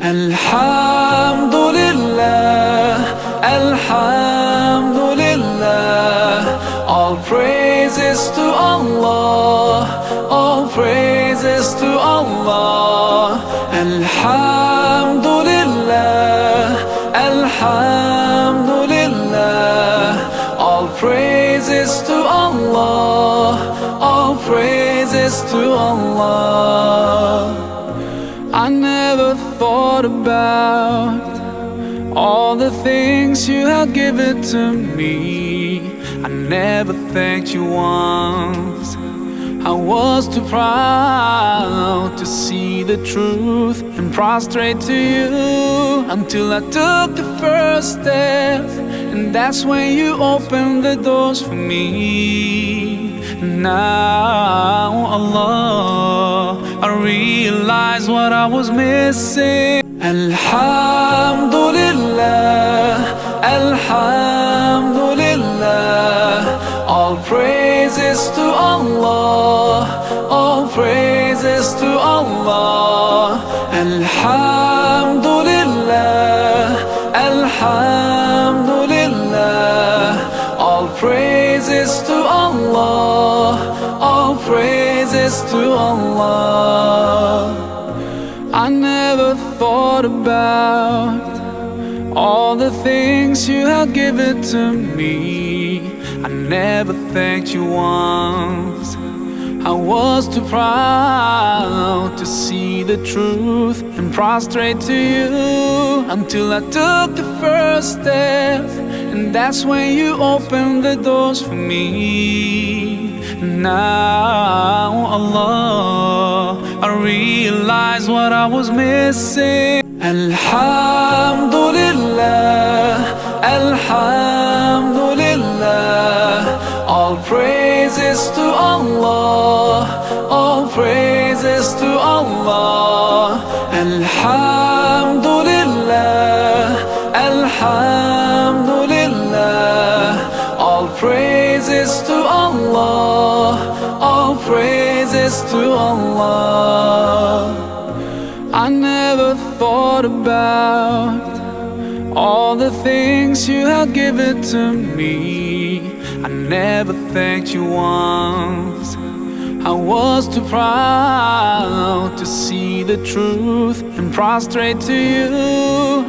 Alhamdulillah, Alhamdulillah. All praises to Allah, all praises to Allah. Alhamdulillah, Alhamdulillah. All praises to Allah, all praises to Allah. I never thought about all the things you had given to me. I never thanked you once. I was too proud to see the truth and prostrate to you, until I took the first step, and that's when you opened the doors for me. Now, Allah, I realize what I was missing. Alhamdulillah, Alhamdulillah. All praises to Allah, all praises to Allah. Alhamdulillah, Alhamdulillah. All praises to Allah, all praises to Allah. I never thought about all the things you had given to me. I never thanked you once. I was too proud to see the truth and prostrate to you, until I took the first step, and that's when you opened the doors for me. Now, Allah, I realize what I was missing. Alhamdulillah, Alhamdulillah. All praises to Allah, all praises to Allah. Alhamdulillah, Alhamdulillah. All praises to Allah, all praises to Allah. I never thought about all the things you had given to me. I never thanked you once. I was too proud to see the truth and prostrate to you,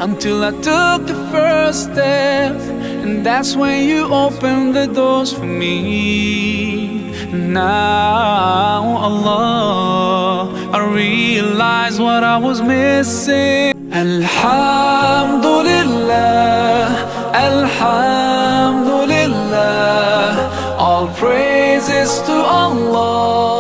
until I took the first step, and that's when you opened the doors for me. Now, Allah, I realize what I was missing. Alhamdulillah, Alhamdulillah. All praises to Allah,